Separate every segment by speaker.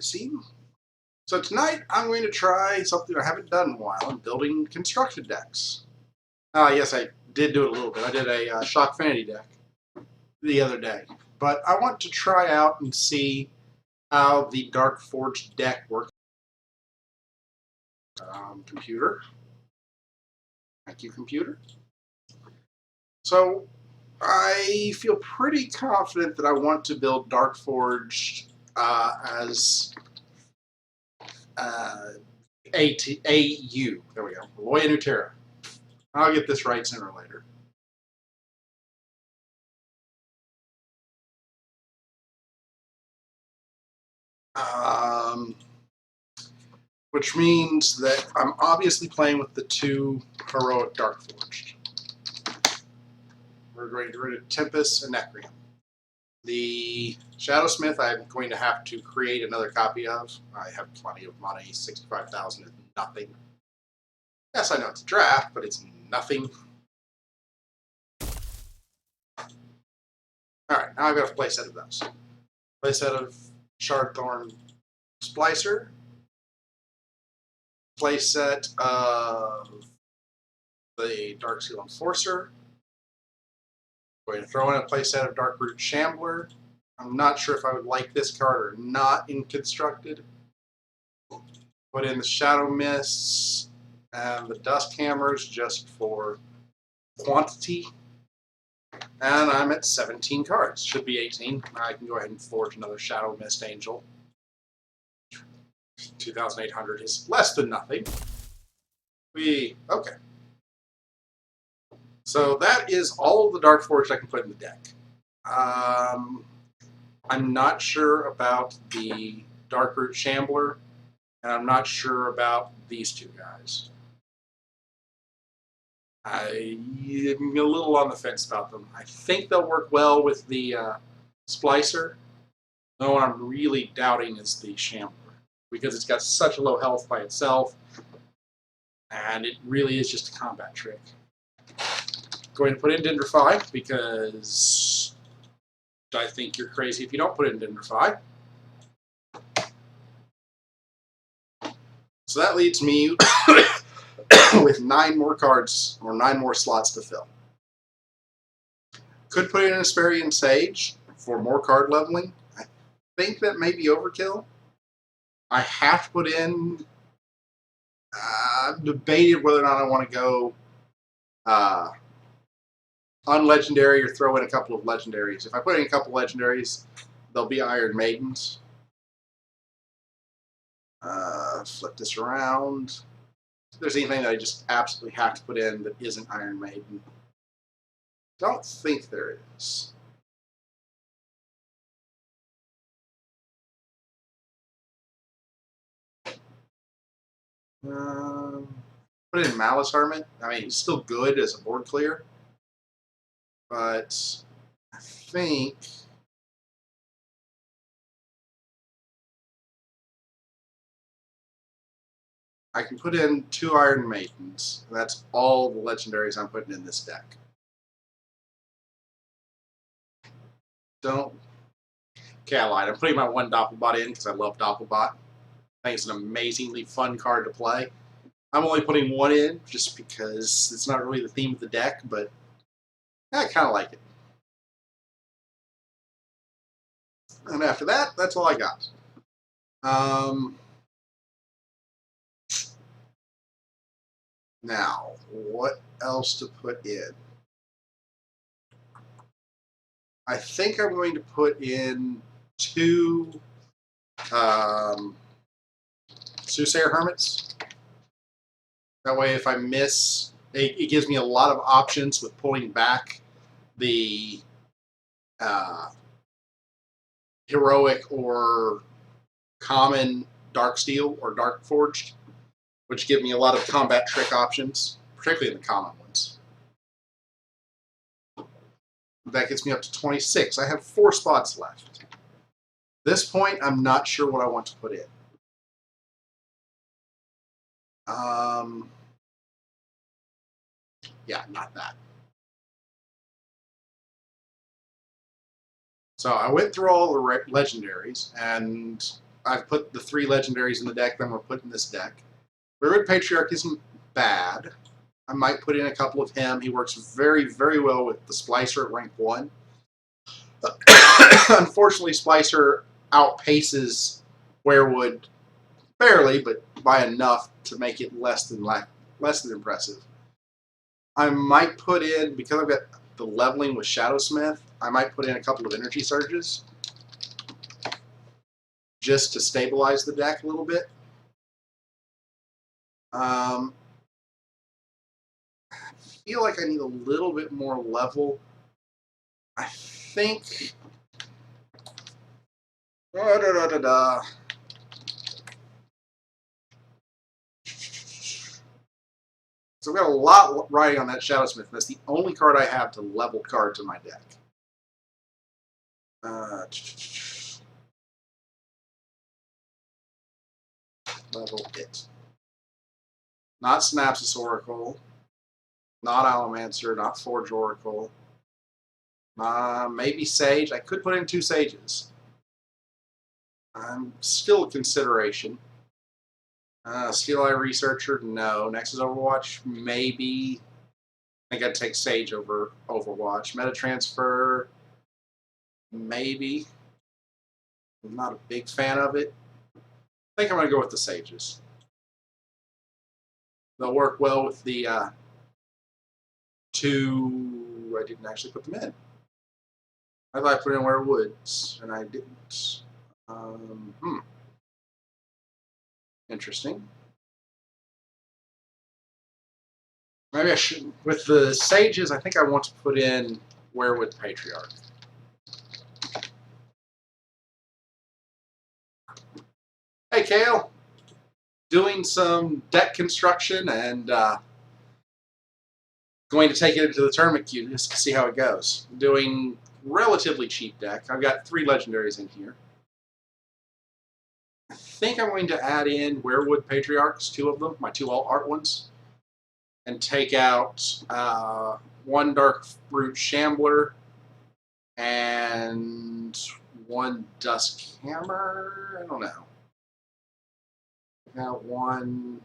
Speaker 1: see. So tonight I'm going to try something I haven't done in a while, building constructed decks. Yes, I did do it a little bit. I did a Shock Fantasy deck the other day. But I want to try out and see how the Darkforged deck works. Computer. Thank you, computer. So I feel pretty confident that I want to build Darkforged as AU. There we go. Aloya Nutera. I'll get this right sooner or later. Which means that I'm obviously playing with the two heroic Darkforged. We're going to get rid of Tempest and Necreum. The Shadowsmith I'm going to have to create another copy of. I have plenty of money. 65,000 is nothing. Yes, I know it's a draft, but it's nothing. Alright, now I've got a playset of those. Playset of Shardthorn Splicer. Playset of the Darksteel Enforcer. I'm going to throw in a playset of Darkroot Shambler. I'm not sure if I would like this card or not in Constructed. Put in the Shadow Mists and the Dust Hammers just for quantity. And I'm at 17 cards. Should be 18. I can go ahead and forge another Shadow Mist Angel. 2,800 is less than nothing. Okay. So that is all of the Darkforged I can put in the deck. I'm not sure about the Darkroot Shambler, and I'm not sure about these two guys. I'm a little on the fence about them. I think they'll work well with the Splicer. The one I'm really doubting is the Shambler, because it's got such a low health by itself, and it really is just a combat trick. Going to put in Dendrify, because I think you're crazy if you don't put in Dendrify. So that leaves me with 9 more cards, or 9 more slots to fill. Could put in an Asperian Sage for more card leveling. I think that may be overkill. I have to put in... I've debated whether or not I want to go unlegendary or throw in a couple of legendaries. If I put in a couple of legendaries, they'll be Iron Maidens. Flip this around. If there's anything that I just absolutely have to put in that isn't Iron Maiden. Don't think there is. Put in Malice Hermit. I mean, it's still good as a board clear. But I think I can put in 2 Iron Maidens. That's all the legendaries I'm putting in this deck. Don't. Okay, I lied. I'm putting my 1 Doppelbot in because I love Doppelbot. I think it's an amazingly fun card to play. I'm only putting 1 in just because it's not really the theme of the deck, but I kind of like it. And after that, that's all I got. Now, what else to put in? I think I'm going to put in 2 Soothsayer Hermits. That way, if I miss, it gives me a lot of options with pulling back the heroic or common Darksteel or Darkforged, which give me a lot of combat trick options, particularly in the common ones. That gets me up to 26. I have 4 spots left. At this point, I'm not sure what I want to put in. Yeah, not that. So I went through all the legendaries, and I've put the 3 legendaries in the deck, then we're putting this deck. Weirwood Patriarch isn't bad. I might put in a couple of him. He works very, very well with the Splicer at rank 1. Unfortunately, Splicer outpaces Weirwood barely, but by enough to make it less than impressive. I might put in, because I've got the leveling with Shadowsmith, I might put in a couple of energy surges just to stabilize the deck a little bit. I feel like I need a little bit more level. I think. So I've got a lot riding on that Shadowsmith. That's the only card I have to level cards in my deck. Level it. Not Synapsis Oracle. Not Allomancer. Not Forge Oracle. Maybe Sage. I could put in 2 Sages. I'm still a consideration. Steel Eye Researcher, no. Nexus Overwatch, maybe. I think I'd take Sage over Overwatch. Meta Transfer, maybe. I'm not a big fan of it. I think I'm going to go with the Sages. They'll work well with the 2... I didn't actually put them in. I thought I put in Werewoods, and I didn't. Interesting. Maybe I should. With the Sages, I think I want to put in Weirwood Patriarch. Hey, Kale. Doing some deck construction and going to take it into the tournament queue just to see how it goes. Doing relatively cheap deck. I've got 3 legendaries in here. I think I'm going to add in Weirwood Patriarchs, 2 of them, my 2 alt-art ones, and take out 1 Darkforged Shambler and 1 Duskhammer. I don't know. I got 1.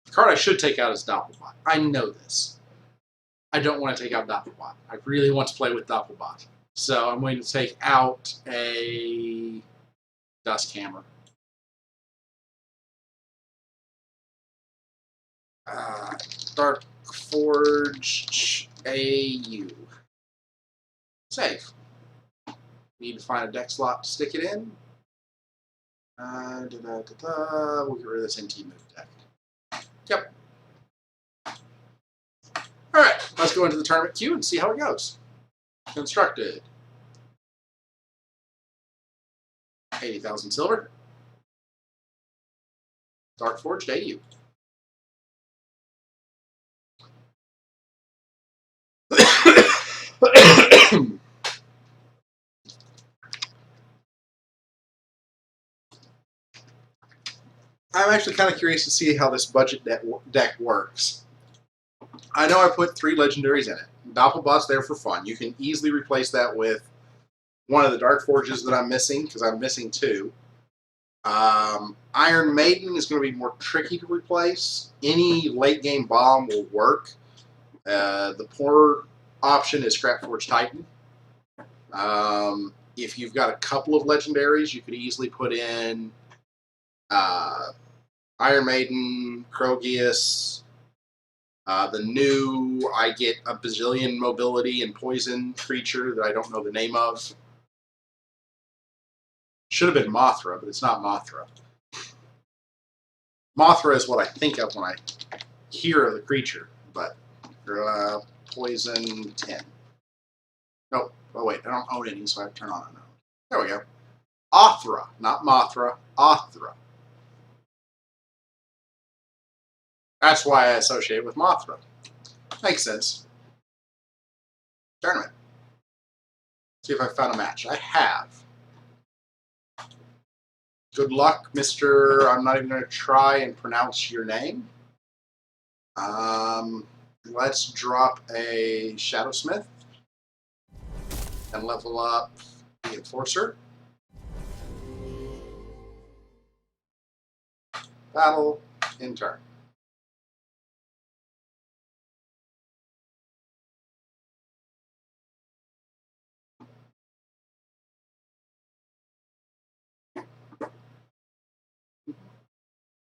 Speaker 1: The card I should take out is Doppelbot. I know this. I don't want to take out Doppelbot. I really want to play with Doppelbot. So I'm going to take out a Duskhammer. Darkforged AU. Save. Need to find a deck slot to stick it in. We'll get rid of this NT move deck. Yep. Alright, let's go into the tournament queue and see how it goes. Constructed. 80,000 silver. Darkforged AU. I'm actually kind of curious to see how this budget deck works. I know I put 3 legendaries in it. Doppelbot's there for fun. You can easily replace that with one of the Darkforges that I'm missing, because I'm missing 2. Iron Maiden is going to be more tricky to replace. Any late game bomb will work. The poor option is Scrapforged Titan. If you've got a couple of legendaries, you could easily put in Iron Maiden, Krogius. The new, I get a bazillion mobility and poison creature that I don't know the name of. Should have been Mothra, but it's not Mothra. Mothra is what I think of when I hear of the creature, but poison 10. Nope. Oh wait, I don't own any, so I have to turn on unknown. There we go. Othra, not Mothra. Othra. That's why I associate it with Mothra. Makes sense. Tournament. See if I found a match. I have. Good luck, Mr. I'm not even going to try and pronounce your name. Let's drop a Shadowsmith and level up the Enforcer. Battle in turn.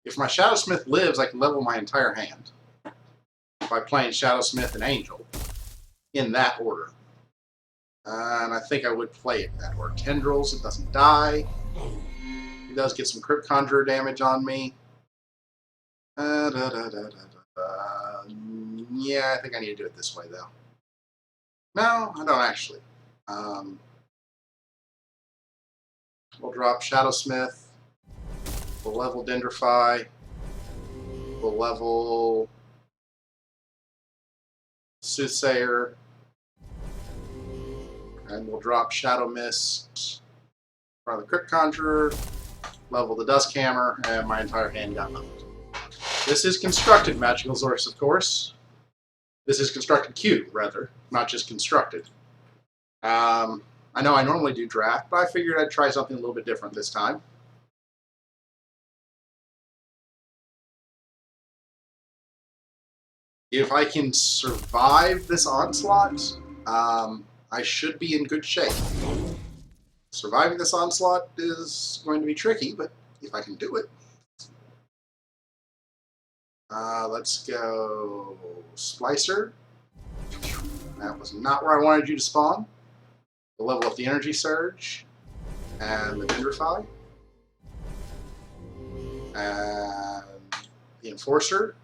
Speaker 1: If my Shadowsmith lives, I can level my entire hand by playing Shadowsmith and Angel in that order. And I think I would play it that order. Tendrils, it doesn't die. It does get some Crypt Conjurer damage on me. Yeah, I think I need to do it this way, though. No, I don't actually. We'll drop Shadowsmith. We'll level Dendrify. We'll level Soothsayer. And we'll drop Shadow Mist from the Crypt Conjurer. Level the Duskhammer, and my entire hand got leveled. This is constructed Magical Source, of course. This is constructed Q, rather, not just constructed. I know I normally do draft, but I figured I'd try something a little bit different this time. If I can survive this onslaught, I should be in good shape. Surviving this onslaught is going to be tricky, but if I can do it. Let's go Splicer. That was not where I wanted you to spawn. We'll level up the Energy Surge and the Dendrify. And the Enforcer.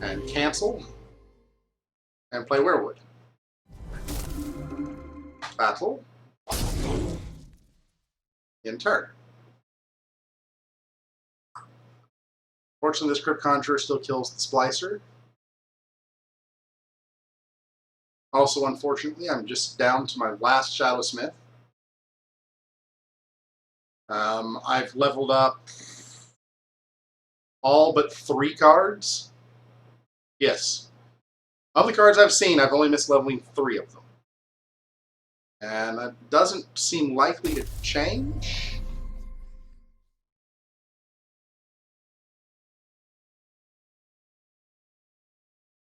Speaker 1: And cancel. And play Werewood. Battle. In turn. Fortunately, this Crypt Conjurer still kills the Splicer. Also, unfortunately, I'm just down to my last Shadowsmith. I've leveled up all but 3 cards. Yes. Of the cards I've seen, I've only missed leveling 3 of them. And that doesn't seem likely to change.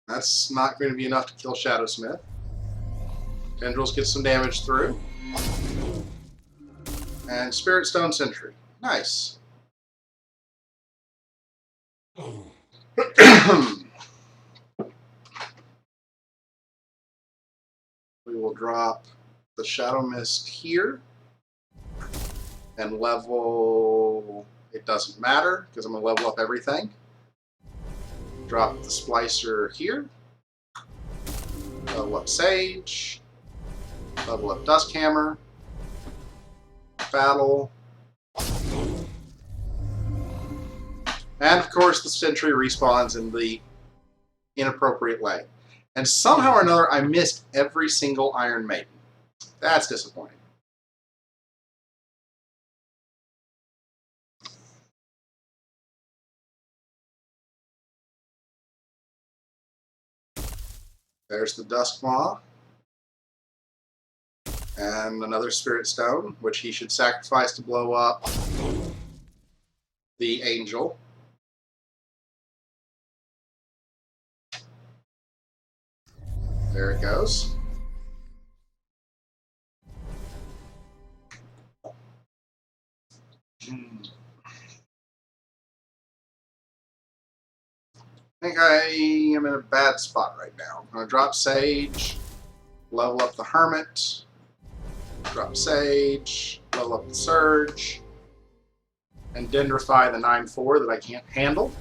Speaker 1: That's not going to be enough to kill Shadowsmith. Tendrils get some damage through. And Spirit Stone Sentry. Nice. We will drop the Shadow Mist here. And level... It doesn't matter, because I'm going to level up everything. Drop the Splicer here. Level up Sage. Level up Duskhammer. Battle. And of course the Sentry respawns in the inappropriate way. And somehow or another I missed every single Iron Maiden. That's disappointing. There's the Duskmaw. And another Spirit Stone, which he should sacrifice to blow up the Angel. There it goes. I think I am in a bad spot right now. I'm going to drop Sage, level up the Hermit, drop Sage, level up the Surge, and Dendrify the 9/4 that I can't handle.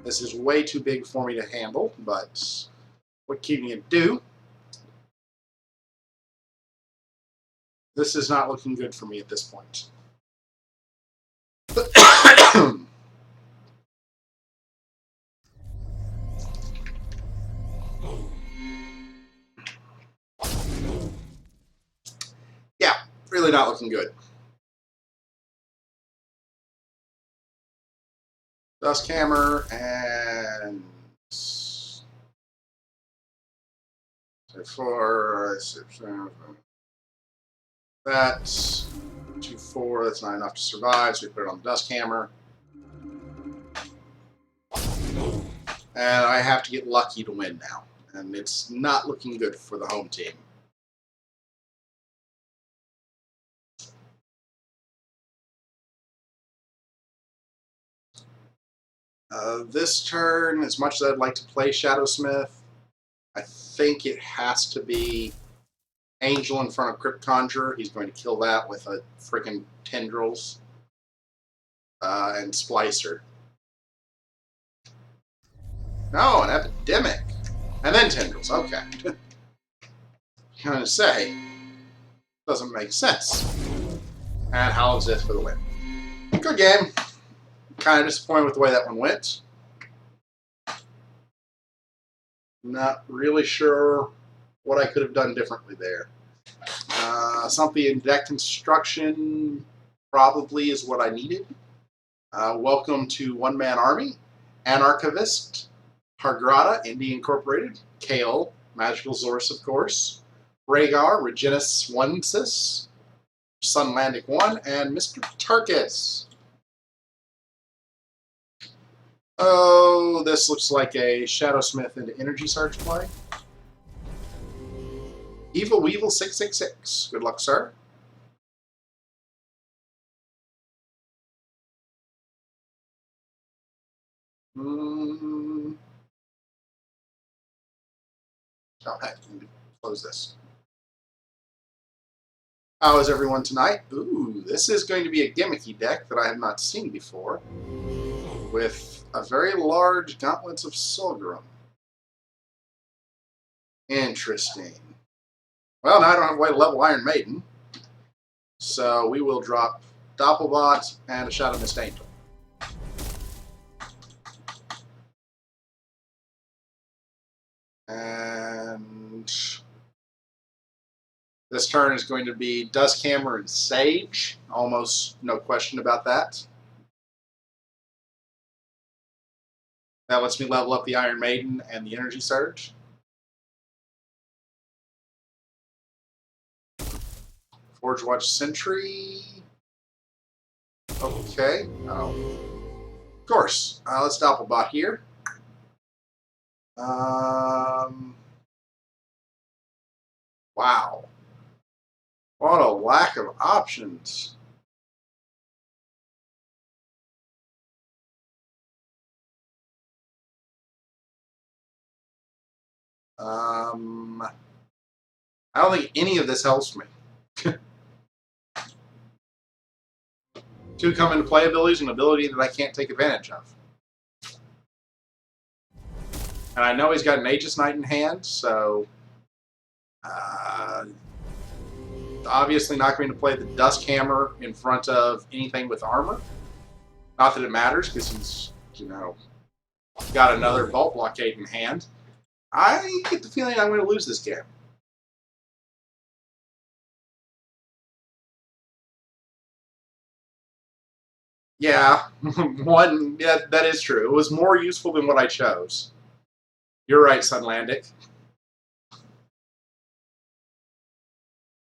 Speaker 1: This is way too big for me to handle, but what can you do? This is not looking good for me at this point. Yeah, really not looking good. Dusk Hammer and 4, 6, 7. That's 2, 4. That's not enough to survive, so we put it on the Dusk Hammer. And I have to get lucky to win now. And it's not looking good for the home team. This turn, as much as I'd like to play Shadowsmith, I think it has to be Angel in front of Crypt Conjurer. He's going to kill that with a freaking Tendrils and Splicer. No, an Epidemic. And then Tendrils. Okay. I'm going to say, doesn't make sense. And Howl's Death for the win. Good game. Kind of disappointed with the way that one went. Not really sure what I could have done differently there. Something in deck construction probably is what I needed. Welcome to One Man Army, Anarchivist, Hargrada, Indie Incorporated, Kale, Magical Zorus, of course, Rhaegar, Regenis Onsis, Sunlandic 1, and Mr. Tarkus. Oh, this looks like a Shadowsmith into Energy Surge play. Evil Weevil 666. Good luck, sir. Oh, heck, let me close this. How is everyone tonight? Ooh, this is going to be a gimmicky deck that I have not seen before, with a very large Gauntlets of Solgrim. Interesting. Well, now I don't have a way to level Iron Maiden, so we will drop Doppelbot and a Shadow Mist Angel. And this turn is going to be Dusk Hammer and Sage. Almost no question about that. That lets me level up the Iron Maiden and the Energy Surge. Forge Watch Sentry. Okay. Oh. Of course. Let's Doppelbot here. Wow. What a lack of options. I don't think any of this helps me. Two come into play abilities, an ability that I can't take advantage of. And I know he's got an Aegis Knight in hand, so obviously not going to play the Dusk Hammer in front of anything with armor. Not that it matters, because he's, you know, got another Vault Blockade in hand. I get the feeling I'm going to lose this game. Yeah, yeah, that is true. It was more useful than what I chose. You're right, Sunlandic.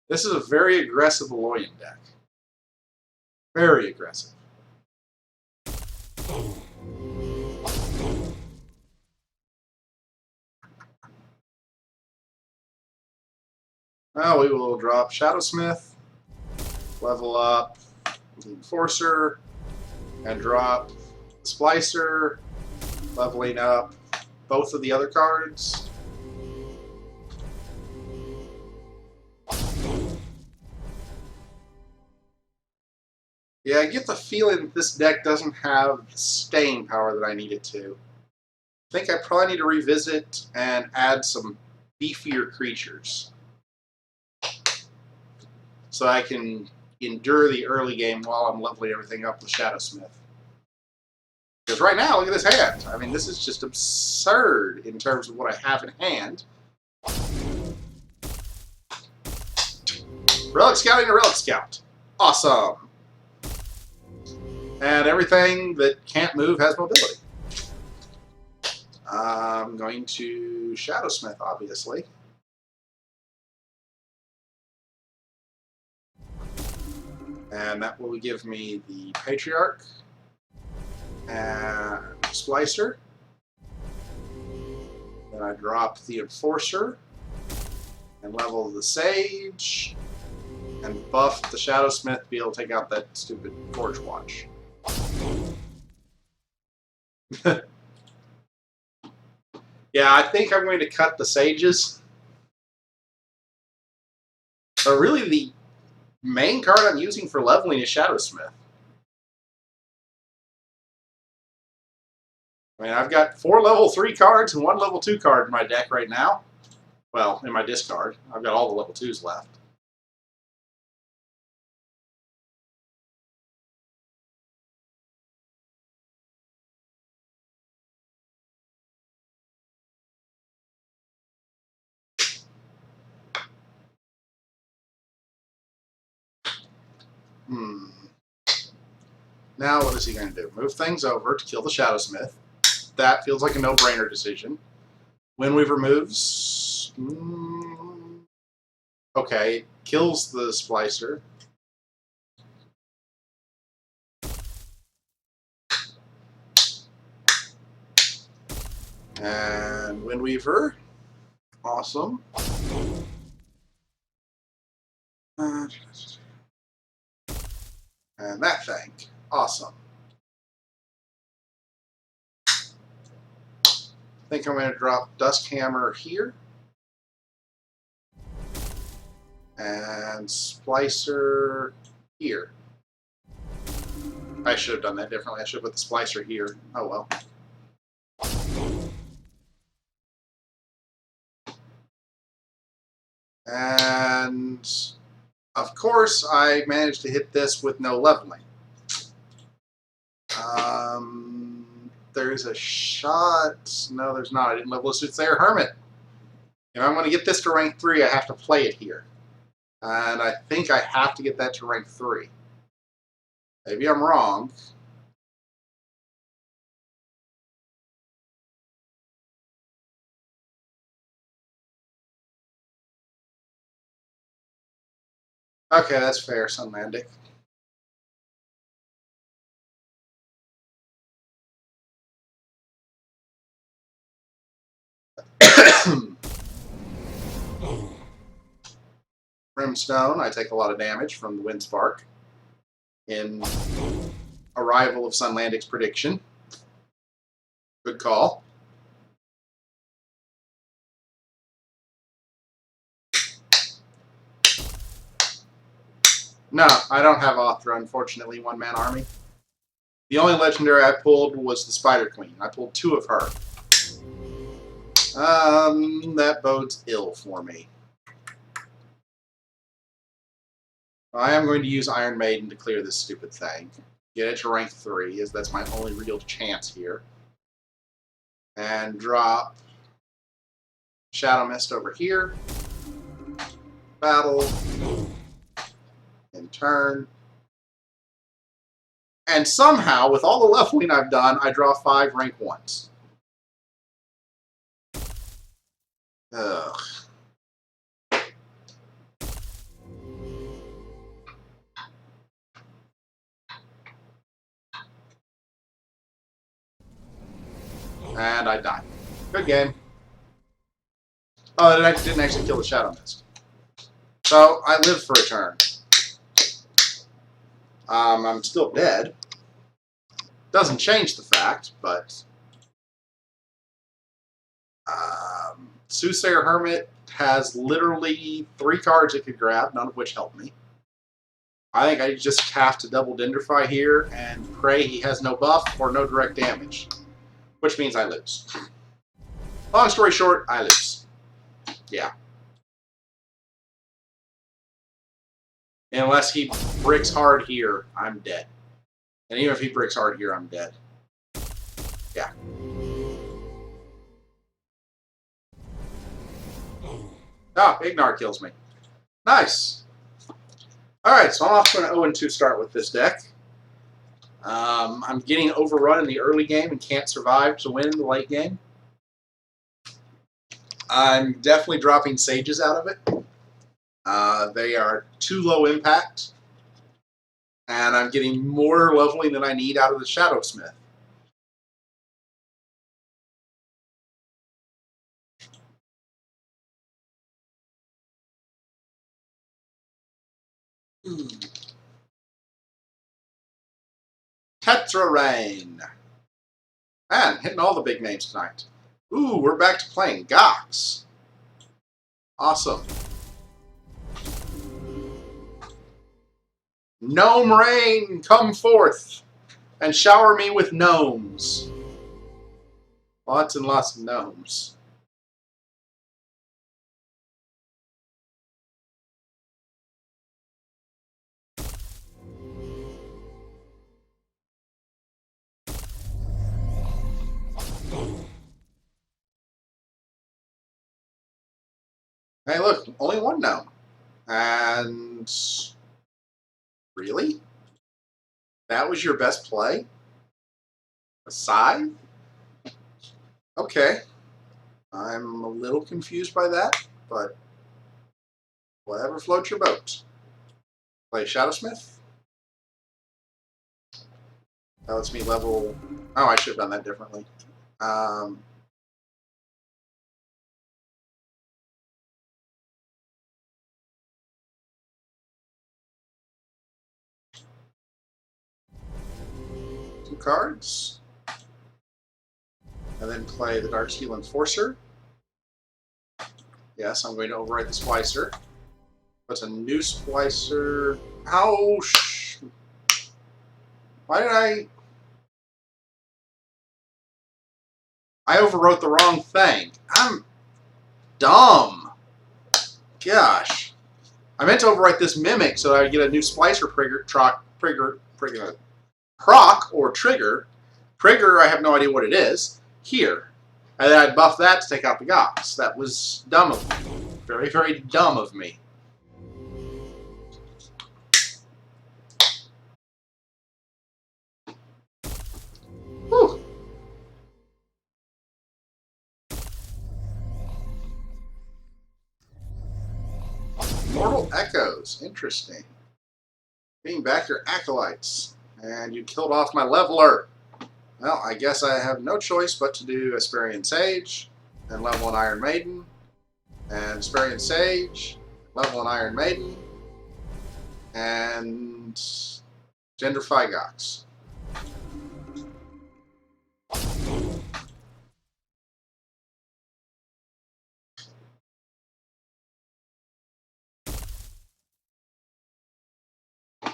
Speaker 1: This is a very aggressive Aloyan deck. Very aggressive. Well, we will drop Shadowsmith, level up Enforcer, and drop Splicer, leveling up both of the other cards. Yeah, I get the feeling that this deck doesn't have the staying power that I need it to. I think I probably need to revisit and add some beefier creatures, so I can endure the early game while I'm leveling everything up with Shadowsmith. Because right now, look at this hand. I mean, this is just absurd in terms of what I have in hand. Relic Scouting to Relic Scout. Awesome. And everything that can't move has mobility. I'm going to Shadowsmith, obviously. And that will give me the Patriarch and Splicer. Then I drop the Enforcer and level the Sage and buff the Shadowsmith to be able to take out that stupid Forge Watch. Yeah, I think I'm going to cut the Sages. But really, the main card I'm using for leveling is Shadowsmith. I mean, I've got 4 level 3 cards and 1 level 2 card in my deck right now. Well, in my discard. I've got all the level 2s left. Now what is he going to do? Move things over to kill the Shadowsmith. That feels like a no-brainer decision. Windweaver moves. Okay, kills the Splicer. And Windweaver. Awesome. And that thing. Awesome. I think I'm going to drop Duskhammer here. And Splicer here. I should have done that differently. I should have put the Splicer here. Oh well. And of course, I managed to hit this with no leveling. There's a shot. No, there's not. I didn't level a Soothsayer Hermit. If I'm going to get this to rank 3, I have to play it here. And I think I have to get that to rank 3. Maybe I'm wrong. Okay, that's fair, Sunlandic. Brimstone, I take a lot of damage from the Windspark in Arrival of Sunlandic's prediction. Good call. No, I don't have Othra, unfortunately, one-man army. The only legendary I pulled was the Spider Queen. I pulled 2 of her. That bodes ill for me. I am going to use Iron Maiden to clear this stupid thing. Get it to rank 3, as that's my only real chance here. And drop Shadow Mist over here. Battle. In turn. And somehow, with all the leveling I've done, I draw 5 rank 1s. Ugh. And I die. Good game. Oh, I didn't actually kill the Shadow Mist. So, I live for a turn. I'm still dead. Doesn't change the fact, but... Soothsayer Hermit has literally 3 cards it could grab, none of which help me. I think I just have to double Dendrify here and pray he has no buff or no direct damage. Which means I lose. Long story short, I lose. Yeah. Unless he bricks hard here, I'm dead. And even if he bricks hard here, I'm dead. Yeah. Oh, Ignar kills me. Nice. Alright, so I'm off to an 0-2 start with this deck. I'm getting overrun in the early game and can't survive to win in the late game. I'm definitely dropping sages out of it. They are too low impact, and I'm getting more leveling than I need out of the Shadowsmith. Tetra Rain. Man, hitting all the big names tonight. Ooh, we're back to playing Gox. Awesome. Gnome rain, come forth and shower me with gnomes. Lots and lots of gnomes. Hey, look, only one gnome. And really? That was your best play? A scythe? Okay. I'm a little confused by that, but whatever floats your boat. Play Shadowsmith. That lets me level... Oh, I should have done that differently. Two cards. And then play the Darksteel Enforcer. Yes, I'm going to overwrite the Splicer. What's a new Splicer? Ouch! Why did I overwrote the wrong thing. I'm dumb. Gosh. I meant to overwrite this Mimic so that I would get a new Splicer proc or trigger. Trigger, I have no idea what it is. Here. And then I'd buff that to take out the Gox. That was dumb of me. Very, very dumb of me. Whew. Mortal Echoes. Interesting. Bring back your Acolytes. And you killed off my leveler. Well, I guess I have no choice but to do Asperian Sage and level an Iron Maiden. And Asperian Sage, level an Iron Maiden. And Genderfy Gox.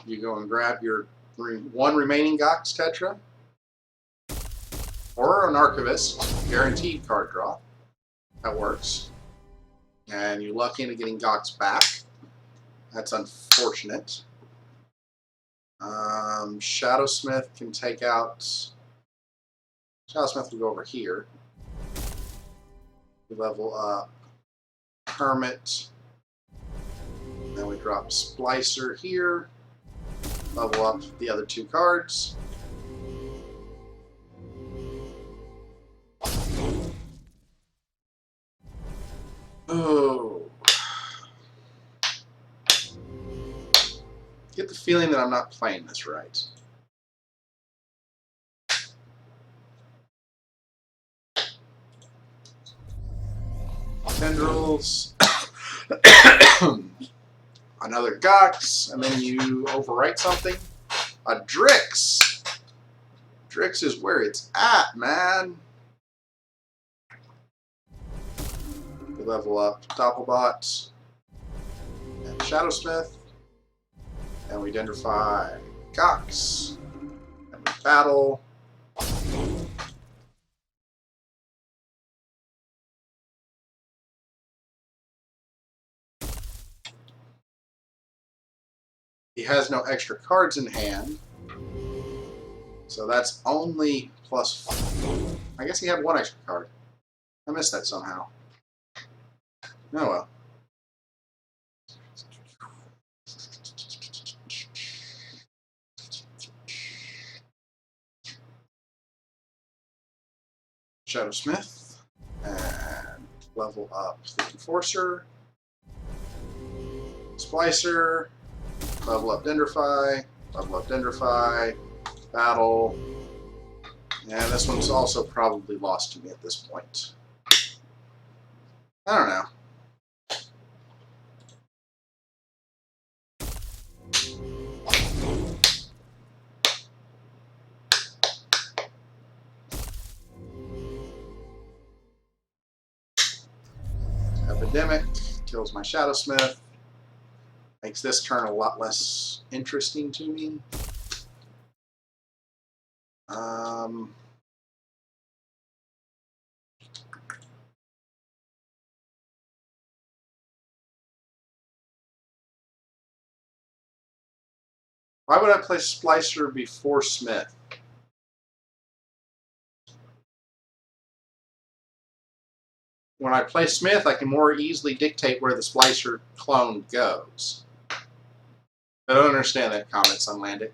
Speaker 1: You go and grab your one remaining Gox Tetra. Or an Archivist, guaranteed card draw. That works. And you luck into getting Gox back. That's unfortunate. Shadowsmith can take out... Shadowsmith will go over here. We level up Hermit. Then we drop Splicer here. Level up the other two cards. Oh. Get the feeling that I'm not playing this right. Tendrils. Another Gox, and then you overwrite something. A Drix. Drix is where it's at, man. We level up Doppelbot and Shadowsmith, and we Dendrify Gox, and we battle. He has no extra cards in hand, so that's only plus... I guess he had one extra card. I missed that somehow. Oh well. Shadowsmith, and level up the Enforcer. Splicer, level up Dendrify, Battle, and this one's also probably lost to me at this point. I don't know. Epidemic kills my Shadowsmith. Makes this turn a lot less interesting to me. Why would I play Splicer before Smith? When I play Smith, I can more easily dictate where the Splicer clone goes. I don't understand that comment, Sunlandic.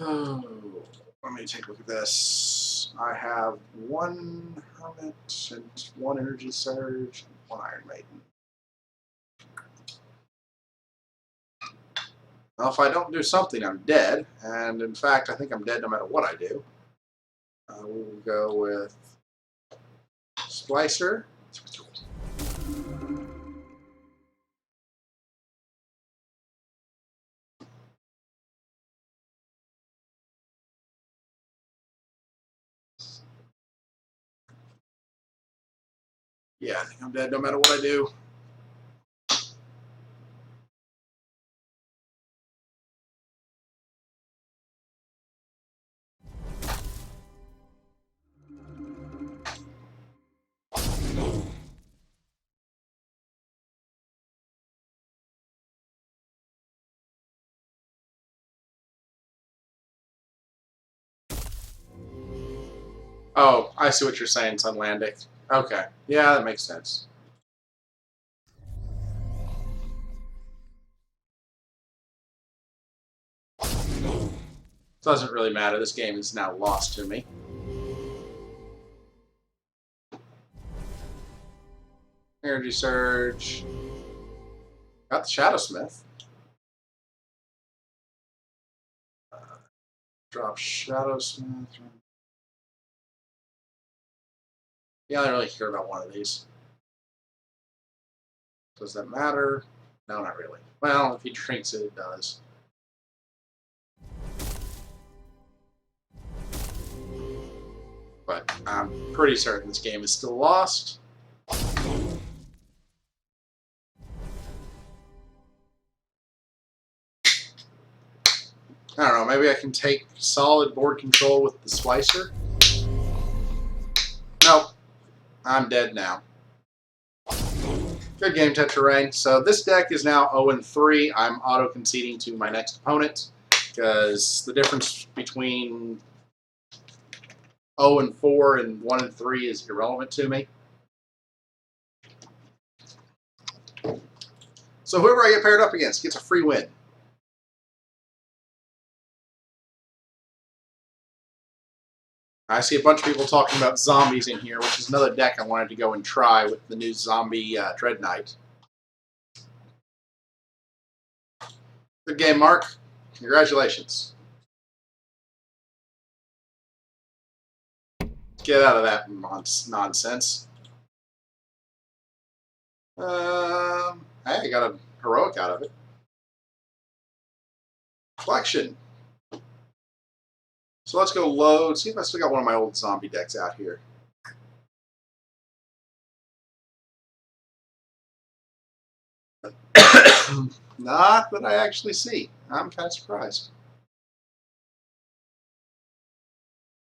Speaker 1: Oh, let me take a look at this. I have one Hermit and one Energy Surge and one Iron Maiden. Well, if I don't do something, I'm dead. And in fact, I think I'm dead no matter what I do. We'll go with Splicer. Yeah, I think I'm dead no matter what I do. Oh, I see what you're saying, Sunlandic. Okay. Yeah, that makes sense. Doesn't really matter. This game is now lost to me. Energy Surge. Got the Shadowsmith. Drop Shadowsmith. Yeah, I don't really care about one of these. Does that matter? No, not really. Well, if he drinks it, it does. But I'm pretty certain this game is still lost. I don't know, maybe I can take solid board control with the Splicer? Nope. I'm dead now. Good game, Tetrarain. So this deck is now 0-3. I'm auto-conceding to my next opponent because the difference between 0-4 and 1-3 is irrelevant to me. So whoever I get paired up against gets a free win. I see a bunch of people talking about zombies in here, which is another deck I wanted to go and try with the new zombie Dread Knight. Good game, Mark. Congratulations. Get out of that nonsense. Hey, I got a heroic out of it. Collection. So let's go load. See if I still got one of my old zombie decks out here. Not that I actually see. I'm kind of surprised.